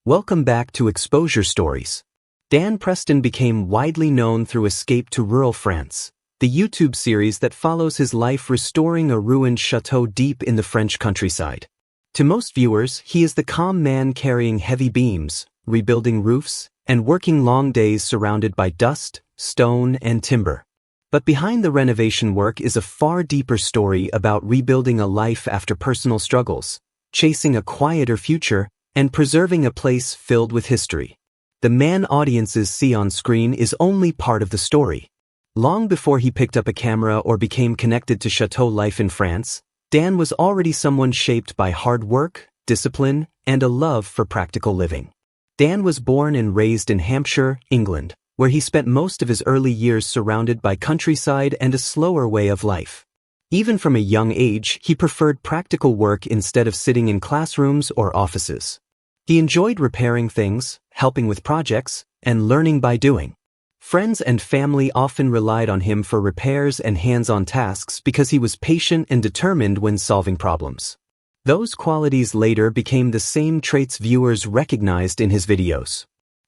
Welcome back to Exposure Stories. Dan Preston became widely known through Escape to Rural France, the YouTube series that follows his life restoring a ruined chateau deep in the French countryside. To most viewers, he is the calm man carrying heavy beams, rebuilding roofs, and working long days surrounded by dust, stone, and timber. But behind the renovation work is a far deeper story about rebuilding a life after personal struggles, chasing a quieter future, and preserving a place filled with history. The man audiences see on screen is only part of the story. Long before he picked up a camera or became connected to chateau life in France, Dan was already someone shaped by hard work, discipline, and a love for practical living. Dan was born and raised in Hampshire, England, where he spent most of his early years surrounded by countryside and a slower way of life. Even from a young age, he preferred practical work instead of sitting in classrooms or offices. He enjoyed repairing things, helping with projects, and learning by doing. Friends and family often relied on him for repairs and hands-on tasks because he was patient and determined when solving problems. Those qualities later became the same traits viewers recognized in his videos.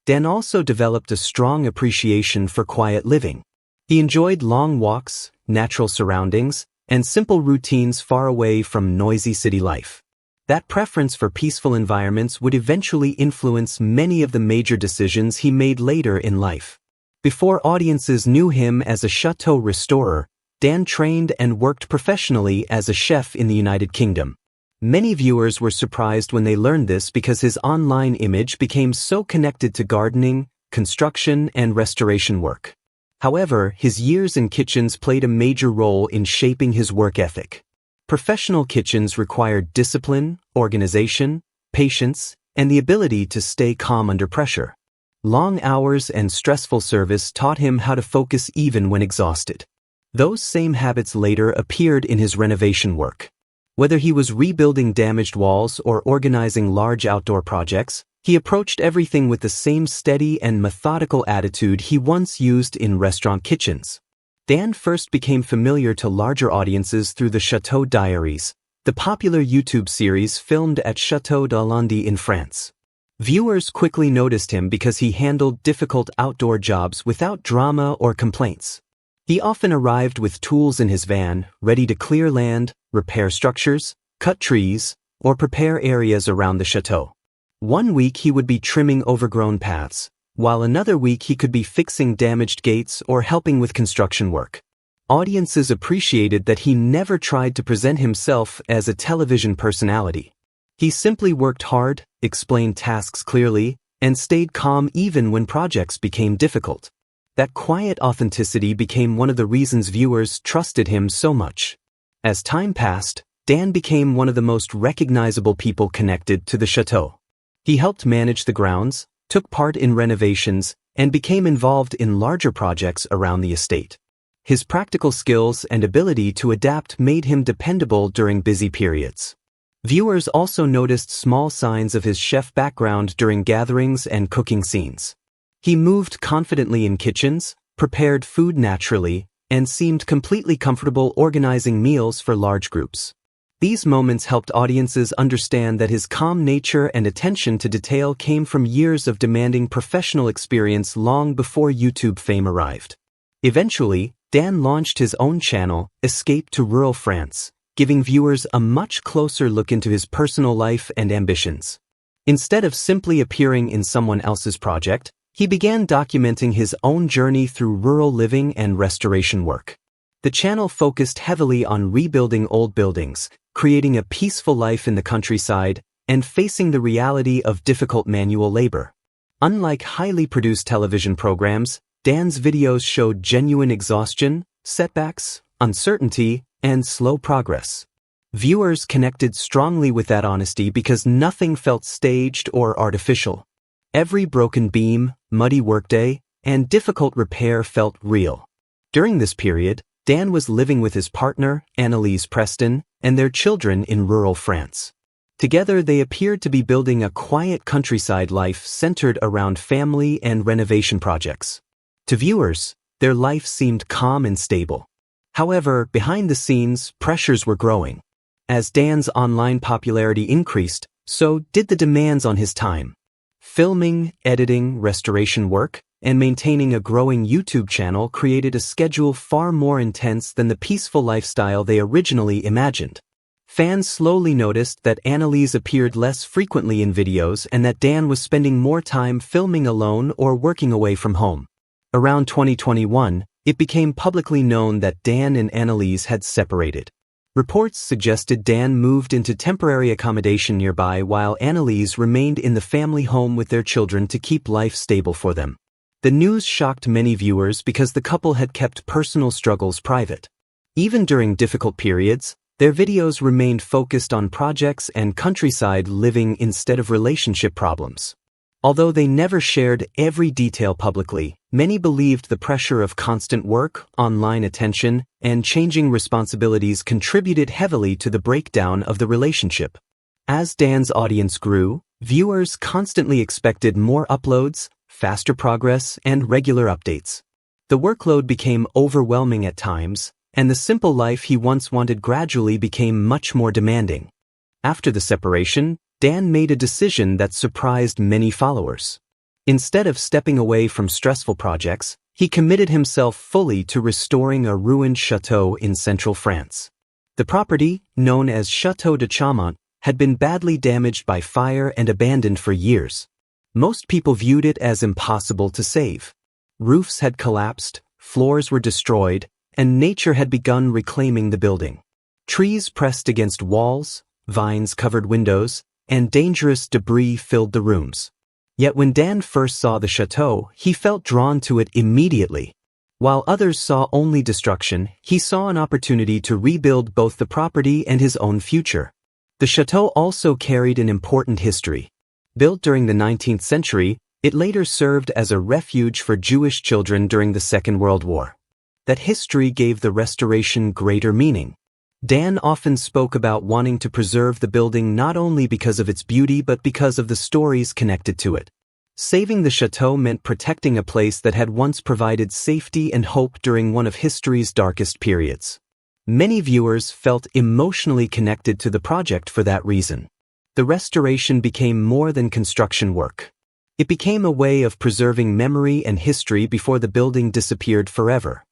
Dan also developed a strong appreciation for quiet living. He enjoyed long walks, natural surroundings, and simple routines far away from noisy city life. That preference for peaceful environments would eventually influence many of the major decisions he made later in life. Before audiences knew him as a chateau restorer, Dan trained and worked professionally as a chef in the United Kingdom. Many viewers were surprised when they learned this because his online image became so connected to gardening, construction, and restoration work. However, his years in kitchens played a major role in shaping his work ethic. Professional kitchens required discipline, organization, patience, and the ability to stay calm under pressure. Long hours and stressful service taught him how to focus even when exhausted. Those same habits later appeared in his renovation work. Whether he was rebuilding damaged walls or organizing large outdoor projects, he approached everything with the same steady and methodical attitude he once used in restaurant kitchens. Dan first became familiar to larger audiences through the Chateau Diaries, the popular YouTube series filmed at Château d'Alendy in France. Viewers quickly noticed him because he handled difficult outdoor jobs without drama or complaints. He often arrived with tools in his van, ready to clear land, repair structures, cut trees, or prepare areas around the chateau. One week he would be trimming overgrown paths, while another week he could be fixing damaged gates or helping with construction work. Audiences appreciated that he never tried to present himself as a television personality. He simply worked hard, explained tasks clearly, and stayed calm even when projects became difficult. That quiet authenticity became one of the reasons viewers trusted him so much. As time passed, Dan became one of the most recognizable people connected to the chateau. He helped manage the grounds, took part in renovations, and became involved in larger projects around the estate. His practical skills and ability to adapt made him dependable during busy periods. Viewers also noticed small signs of his chef background during gatherings and cooking scenes. He moved confidently in kitchens, prepared food naturally, and seemed completely comfortable organizing meals for large groups. These moments helped audiences understand that his calm nature and attention to detail came from years of demanding professional experience long before YouTube fame arrived. Eventually, Dan launched his own channel, Escape to Rural France, giving viewers a much closer look into his personal life and ambitions. Instead of simply appearing in someone else's project, he began documenting his own journey through rural living and restoration work. The channel focused heavily on rebuilding old buildings, creating a peaceful life in the countryside, and facing the reality of difficult manual labor. Unlike highly produced television programs, Dan's videos showed genuine exhaustion, setbacks, uncertainty, and slow progress. Viewers connected strongly with that honesty because nothing felt staged or artificial. Every broken beam, muddy workday, and difficult repair felt real. During this period, Dan was living with his partner, Dan Preston, and their children in rural France. Together they appeared to be building a quiet countryside life centered around family and renovation projects. To viewers, their life seemed calm and stable. However, behind the scenes, pressures were growing. As Dan's online popularity increased, so did the demands on his time. Filming, editing, restoration work, and maintaining a growing YouTube channel created a schedule far more intense than the peaceful lifestyle they originally imagined. Fans slowly noticed that Annalise appeared less frequently in videos and that Dan was spending more time filming alone or working away from home. Around 2021, it became publicly known that Dan and Annalise had separated. Reports suggested Dan moved into temporary accommodation nearby while Annalise remained in the family home with their children to keep life stable for them. The news shocked many viewers because the couple had kept personal struggles private. Even during difficult periods, their videos remained focused on projects and countryside living instead of relationship problems. Although they never shared every detail publicly, many believed the pressure of constant work, online attention, and changing responsibilities contributed heavily to the breakdown of the relationship. As Dan's audience grew, viewers constantly expected more uploads, faster progress, and regular updates. The workload became overwhelming at times, and the simple life he once wanted gradually became much more demanding. After the separation, Dan made a decision that surprised many followers. Instead of stepping away from stressful projects, he committed himself fully to restoring a ruined chateau in central France. The property, known as Château de Chaumont, had been badly damaged by fire and abandoned for years. Most people viewed it as impossible to save. Roofs had collapsed, floors were destroyed, and nature had begun reclaiming the building. Trees pressed against walls, vines covered windows, and dangerous debris filled the rooms. Yet when Dan first saw the chateau, he felt drawn to it immediately. While others saw only destruction, he saw an opportunity to rebuild both the property and his own future. The chateau also carried an important history. Built during the 19th century, it later served as a refuge for Jewish children during the Second World War. That history gave the restoration greater meaning. Dan often spoke about wanting to preserve the building not only because of its beauty but because of the stories connected to it. Saving the chateau meant protecting a place that had once provided safety and hope during one of history's darkest periods. Many viewers felt emotionally connected to the project for that reason. The restoration became more than construction work. It became a way of preserving memory and history before the building disappeared forever.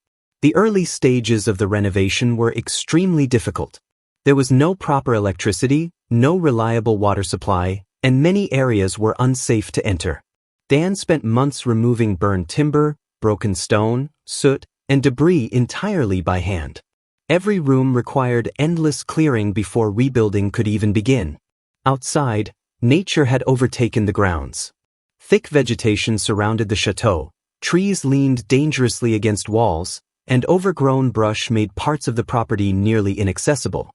The early stages of the renovation were extremely difficult. There was no proper electricity, no reliable water supply, and many areas were unsafe to enter. Dan spent months removing burned timber, broken stone, soot, and debris entirely by hand. Every room required endless clearing before rebuilding could even begin. Outside, nature had overtaken the grounds. Thick vegetation surrounded the chateau, trees leaned dangerously against walls, and overgrown brush made parts of the property nearly inaccessible.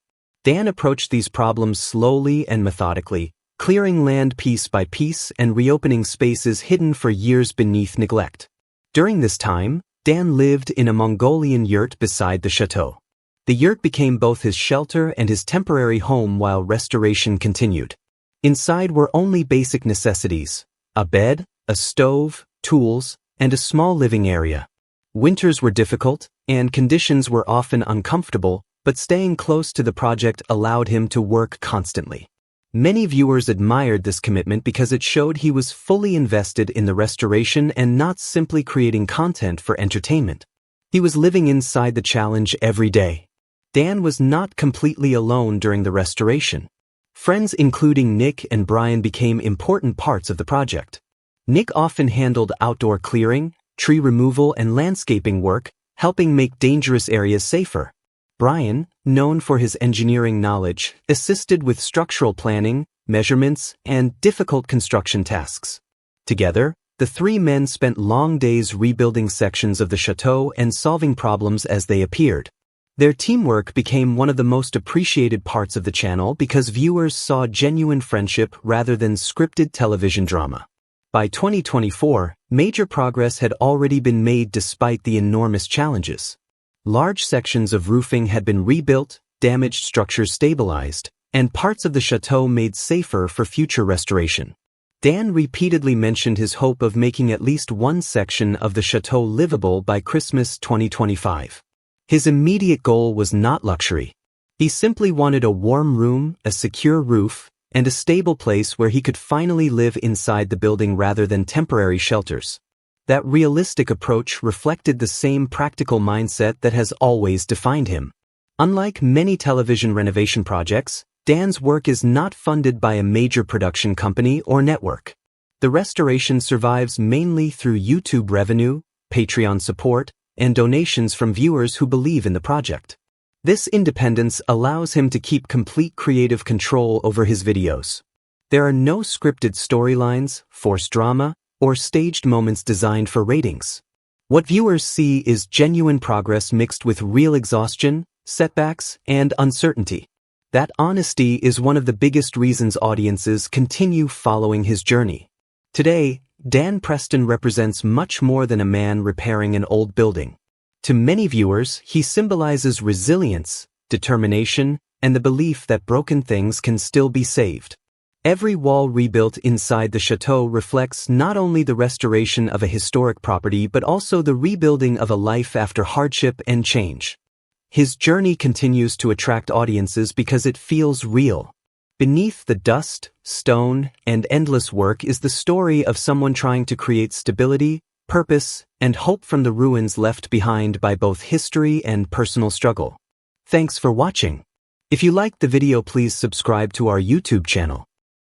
Dan approached these problems slowly and methodically, clearing land piece by piece and reopening spaces hidden for years beneath neglect. During this time, Dan lived in a Mongolian yurt beside the chateau. The yurt became both his shelter and his temporary home while restoration continued. Inside were only basic necessities: a bed, a stove, tools, and a small living area. Winters were difficult, and conditions were often uncomfortable, but staying close to the project allowed him to work constantly. Many viewers admired this commitment because it showed he was fully invested in the restoration and not simply creating content for entertainment. He was living inside the challenge every day. Dan was not completely alone during the restoration. Friends including Nick and Brian became important parts of the project. Nick often handled outdoor clearing, tree removal, and landscaping work, helping make dangerous areas safer. Brian, known for his engineering knowledge, assisted with structural planning, measurements, and difficult construction tasks. Together, the three men spent long days rebuilding sections of the chateau and solving problems as they appeared. Their teamwork became one of the most appreciated parts of the channel because viewers saw genuine friendship rather than scripted television drama. By 2024, major progress had already been made despite the enormous challenges. Large sections of roofing had been rebuilt, damaged structures stabilized, and parts of the chateau made safer for future restoration. Dan repeatedly mentioned his hope of making at least one section of the chateau livable by Christmas 2025. His immediate goal was not luxury. He simply wanted a warm room, a secure roof, and a stable place where he could finally live inside the building rather than temporary shelters. That realistic approach reflected the same practical mindset that has always defined him. Unlike many television renovation projects, Dan's work is not funded by a major production company or network. The restoration survives mainly through YouTube revenue, Patreon support, and donations from viewers who believe in the project. This independence allows him to keep complete creative control over his videos. There are no scripted storylines, forced drama, or staged moments designed for ratings. What viewers see is genuine progress mixed with real exhaustion, setbacks, and uncertainty. That honesty is one of the biggest reasons audiences continue following his journey. Today, Dan Preston represents much more than a man repairing an old building. To many viewers, he symbolizes resilience, determination, and the belief that broken things can still be saved. Every wall rebuilt inside the chateau reflects not only the restoration of a historic property but also the rebuilding of a life after hardship and change. His journey continues to attract audiences because it feels real. Beneath the dust, stone, and endless work is the story of someone trying to create stability, purpose, and hope from the ruins left behind by both history and personal struggle. Thanks for watching. If you liked the video, please subscribe to our YouTube channel.